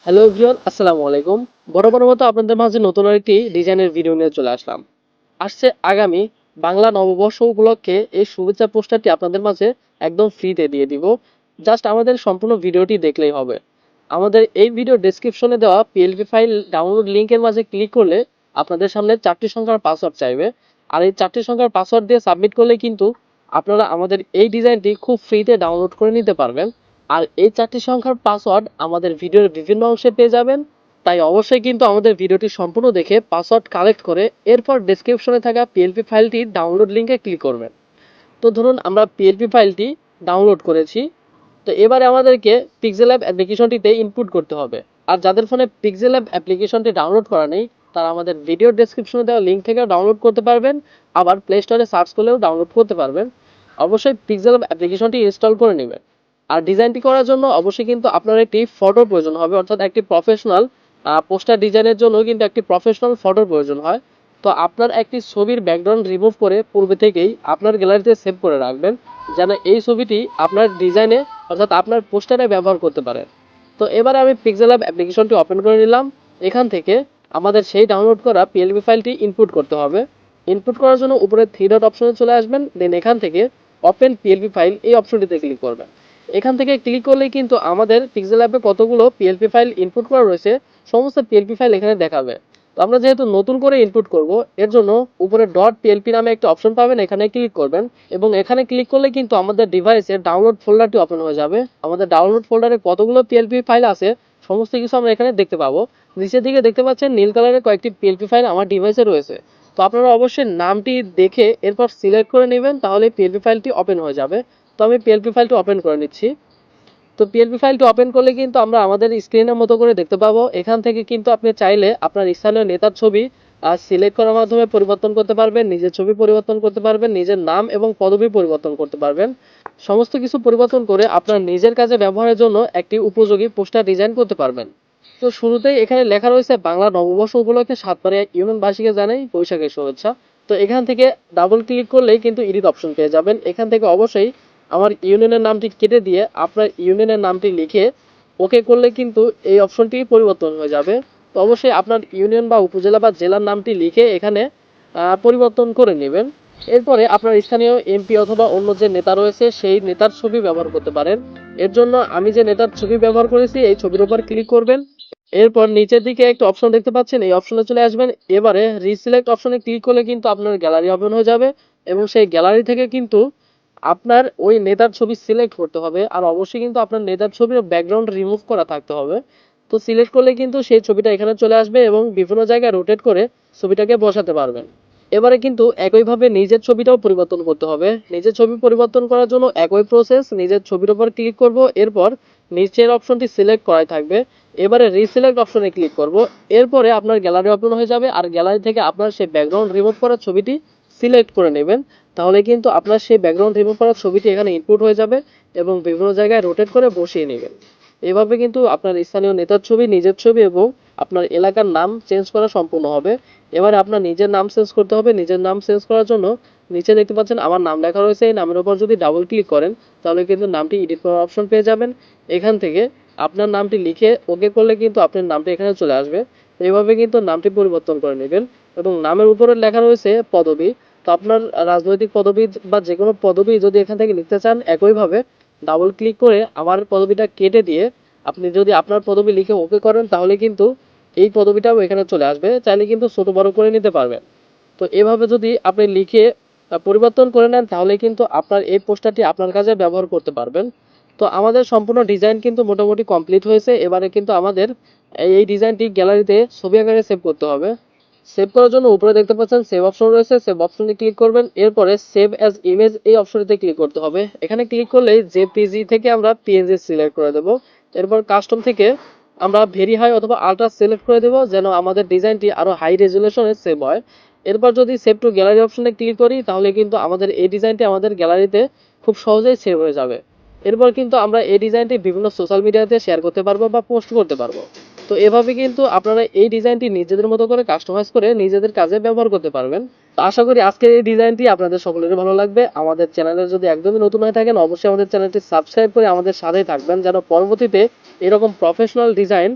Hello everyone, আসসালামু আলাইকুম। বরাবরের মতো আপনাদের মাঝে নতুন আরেকটি ডিজাইনের ভিডিও নিয়ে চলে আসলাম। আসছে আগামী বাংলা নববর্ষ উপলক্ষে এই শুভেচ্ছা পোস্টারটি আপনাদের মাঝে একদম ফ্রিতে দিয়ে দিব। জাস্ট আমাদের সম্পূর্ণ ভিডিওটি দেখলেই হবে। আমাদের এই ভিডিও ডেসক্রিপশনে দেওয়া পিএলপি ফাইল ডাউনলোড লিংকের মাঝে ক্লিক করলে আপনাদের সামনে 4টি সংখ্যার পাসওয়ার্ড চাইবে। আর এই 4টি সংখ্যার পাসওয়ার্ড দিয়ে সাবমিট করলে কিন্তু আপনারা আমাদের এই ডিজাইনটি খুব ফ্রিতে ডাউনলোড করে নিতে পারবেন। আর এই 4টি সংখ্যার পাসওয়ার্ড আমাদের ভিডিওর বিভিন্ন অংশে পেয়ে যাবেন। তাই অবশ্যই কিন্তু আমাদের ভিডিওটি সম্পূর্ণ দেখে পাসওয়ার্ড কালেক্ট করে এরপর ডেসক্রিপশনে থাকা পিএলপি ফাইলটি ডাউনলোড লিংকে ক্লিক করবেন। তো ধরুন আমরা পিএলপি ফাইলটি ডাউনলোড করেছি। তো এবারে আমাদেরকে পিক্সেল অ্যাপ অ্যাপ্লিকেশনটিতে ইনপুট করতে হবে। আর যাদের ফোনে পিক্সেল অ্যাপ অ্যাপ্লিকেশনটি ডাউনলোড করা নেই তারা আমাদের ভিডিও ডেসক্রিপশনে দেওয়া লিঙ্ক থেকে ডাউনলোড করতে পারবেন। আবার প্লে স্টোরে সার্চ করলেও ডাউনলোড করতে পারবেন। অবশ্যই পিক্সেল অ্যাপ অ্যাপ্লিকেশনটি ইনস্টল করে নেবেন। আর ডিজাইনটি করার জন্য অবশ্যই কিন্তু আপনার একটি ফটোর প্রয়োজন হবে, অর্থাৎ একটি প্রফেশনাল পোস্টার ডিজাইনের জন্য কিন্তু একটি প্রফেশনাল ফটোর প্রয়োজন হয়। তো আপনার একটি ছবির ব্যাকগ্রাউন্ড রিমুভ করে পূর্বে থেকেই আপনার গ্যালারিতে সেভ করে রাখবেন, যেন এই ছবিটি আপনার ডিজাইনে অর্থাৎ আপনার পোস্টারে ব্যবহার করতে পারেন। তো এবারে আমি পিক্সেল অ্যাপ অ্যাপ্লিকেশনটি ওপেন করে নিলাম। এখান থেকে আমাদের সেই ডাউনলোড করা পিএলপি ফাইলটি ইনপুট করতে হবে। ইনপুট করার জন্য উপরে থ্রি ডট অপশনে চলে আসবেন, দেন এখান থেকে ওপেন পিএলপি ফাইল এই অপশনটিতে ক্লিক করবেন। এখান থেকে ক্লিক করলেই কিন্তু আমাদের পিক্সেল অ্যাপে কতগুলো পিএলপি ফাইল ইনপুট করা রয়েছে সমস্ত পিএলপি ফাইল এখানে দেখাবে। তো আমরা যেহেতু নতুন করে ইনপুট করব, এর জন্য উপরে ডট পিএলপি নামে একটা অপশন পাবেন, এখানে ক্লিক করবেন এবং এখানে ক্লিক করলে কিন্তু আমাদের ডিভাইসের ডাউনলোড ফোল্ডারটি ওপেন হয়ে যাবে। আমাদের ডাউনলোড ফোল্ডারে কতগুলো পিএলপি ফাইল আছে সমস্ত কিছু আমরা এখানে দেখতে পাবো। নিচের দিকে দেখতে পাচ্ছেন নীল কালারের কয়েকটি পিএলপি ফাইল আমার ডিভাইসে রয়েছে। তো আপনারা অবশ্যই নামটি দেখে এরপর সিলেক্ট করে নেবেন, তাহলে পিএলপি ফাইলটি ওপেন হয়ে যাবে। তো আমি পিএলপি ফাইলটি ওপেন করে নিচ্ছি। তো পিএলপি ফাইলটি ওপেন করলে কিন্তু আমরা আমাদের স্ক্রিনের মতো করে দেখতে পাবো। এখান থেকে কিন্তু আপনি চাইলে আপনার স্থানীয় নেতার ছবি সিলেক্ট করার মাধ্যমে পরিবর্তন করতে পারবেন, নিজের ছবি পরিবর্তন করতে পারবেন, নিজের নাম এবং পদবি পরিবর্তন করতে পারবেন। সমস্ত কিছু পরিবর্তন করে আপনার নিজের কাজে ব্যবহারের জন্য একটি উপযোগী পোস্টার ডিজাইন করতে পারবেন। তো শুরুতেই এখানে লেখা রয়েছে বাংলা নববর্ষ উপলক্ষে সাতবাড়িয়া ইউনিয়নবাসীকে জানাই বৈশাখের শুভেচ্ছা। তো এখান থেকে ডাবল ক্লিক করলেই কিন্তু এডিট অপশন পেয়ে যাবেন। এখান থেকে অবশ্যই আমার ইউনিয়নের নামটি কেটে দিয়ে আপনার ইউনিয়নের নামটি লিখে ওকে করলে কিন্তু এই অপশনটি পরিবর্তন হয়ে যাবে। তো অবশ্যই আপনার ইউনিয়ন বা উপজেলা বা জেলার নামটি লিখে এখানে পরিবর্তন করে নেবেন। এরপরে আপনার স্থানীয় এমপি অথবা অন্য যে নেতা রয়েছে সেই নেতার ছবি ব্যবহার করতে পারেন। এর জন্য আমি যে নেতার ছবি ব্যবহার করেছি এই ছবির উপর ক্লিক করবেন। এরপর নিচের দিকে একটা অপশন দেখতে পাচ্ছেন, এই অপশনে চলে আসবেন। এবারে রিসিলেক্ট অপশনে ক্লিক করলে কিন্তু আপনার গ্যালারি ওপেন হয়ে যাবে এবং সেই গ্যালারি থেকে কিন্তু আপনার ওই নেতার ছবি সিলেক্ট করতে হবে। আর অবশ্যই কিন্তু আপনার নেতার ছবির ব্যাকগ্রাউন্ড রিমুভ করা থাকতে হবে। তো সিলেক্ট করলে কিন্তু সেই ছবিটা এখানে চলে আসবে এবং বিভিন্ন জায়গায় রোটেট করে ছবিটাকে বসাতে পারবেন। এবারে কিন্তু একইভাবে নিজের ছবিটাও পরিবর্তন করতে হবে। নিজের ছবি পরিবর্তন করার জন্য একই প্রসেস, নিজের ছবির উপর ক্লিক করব, এরপর নিচের অপশনটি সিলেক্ট করাই থাকবে। এবারে রিসিলেক্ট অপশনে ক্লিক করব। এরপরে আপনার গ্যালারি ওপেন হয়ে যাবে আর গ্যালারি থেকে আপনার সেই ব্যাকগ্রাউন্ড রিমুভ করা ছবিটি সিলেক্ট করে নেবেন। তাহলে কিন্তু আপনার সেই ব্যাকগ্রাউন্ড রিমুভ করা ছবিটি এখানে ইনপুট হয়ে যাবে এবং বিভিন্ন জায়গায় রোটেট করে বসিয়ে নেবেন। এভাবে কিন্তু আপনার স্থানীয় নেতার ছবি, নিজের ছবি এবং আপনার এলাকার নাম চেঞ্জ করা সম্পূর্ণ হবে। এবারে আপনার নিজের নাম চেঞ্জ করতে হবে। নিজের নাম চেঞ্জ করার জন্য নিচে দেখতে পাচ্ছেন আমার নাম লেখা রয়েছে, এই নামের উপর যদি ডাবল ক্লিক করেন তাহলে কিন্তু নামটি এডিট করার অপশন পেয়ে যাবেন। এখান থেকে আপনার নামটি লিখে ওকে করলে কিন্তু আপনার নামটি এখানে চলে আসবে। এইভাবে কিন্তু নামটি পরিবর্তন করে নেবেন এবং নামের উপরে লেখা রয়েছে পদবি। তো আপনার রাজনৈতিক পদবি বা যে কোনো পদবি যদি এখান থেকে লিখতে চান, একইভাবে ডাবল ক্লিক করে আমার পদবিটা কেটে দিয়ে আপনি যদি আপনার পদবি লিখে ওকে করেন তাহলে কিন্তু এই পদবিটাও এখানে চলে আসবে। চাইলে কিন্তু ছোট বড় করে নিতে পারবেন। তো এভাবে যদি আপনি লিখে পরিবর্তন করে নেন তাহলে কিন্তু আপনার এই পোস্টারটি আপনার কাজে ব্যবহার করতে পারবেন। তো আমাদের সম্পূর্ণ ডিজাইন কিন্তু মোটামুটি কমপ্লিট হয়েছে। এবারে কিন্তু আমাদের এই ডিজাইনটি গ্যালারিতে ছবি আকারে সেভ করতে হবে। সেভ করার জন্য উপরে দেখতে পাচ্ছেন সেভ অপশন রয়েছে, সেভ অপশনে ক্লিক করবেন। এরপরে সেভ অ্যাজ ইমেজ এই অপশনটিতে ক্লিক করতে হবে। এখানে ক্লিক করলেই জেপিজি থেকে আমরা পিএনজি সিলেক্ট করে দেব। এরপর কাস্টম থেকে আমরা ভেরি হাই অথবা আলট্রা সিলেক্ট করে দেব যেন আমাদের ডিজাইনটি আরো হাই রেজুলেশনে সেভ হয়। এরপর যদি সেভ টু গ্যালারি অপশনে ক্লিক করি তাহলে কিন্তু আমাদের এই ডিজাইনটি আমাদের গ্যালারিতে খুব সহজেই সেভ হয়ে যাবে। এরপর কিন্তু আমরা এই ডিজাইনটি বিভিন্ন সোশ্যাল মিডিয়াতে শেয়ার করতে পারবো বা পোস্ট করতে পারবো। তো এভাবে কিন্তু আপনারা এই ডিজাইনটি নিজেদের মতো করে কাস্টমাইজ করে নিজেদের কাজে ব্যবহার করতে পারবেন। তো আশা করি আজকের এই ডিজাইনটি আপনাদের সকলেরই ভালো লাগবে। আমাদের চ্যানেলে যদি একদমই নতুন হয়ে থাকেন অবশ্যই আমাদের চ্যানেলটি সাবস্ক্রাইব করে আমাদের সাথেই থাকবেন, যেন পরবর্তীতে এরকম প্রফেশনাল ডিজাইন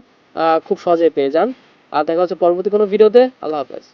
খুব সহজে পেয়ে যান। আর দেখা হচ্ছে পরবর্তী কোনো ভিডিওতে। আল্লাহ হাফেজ।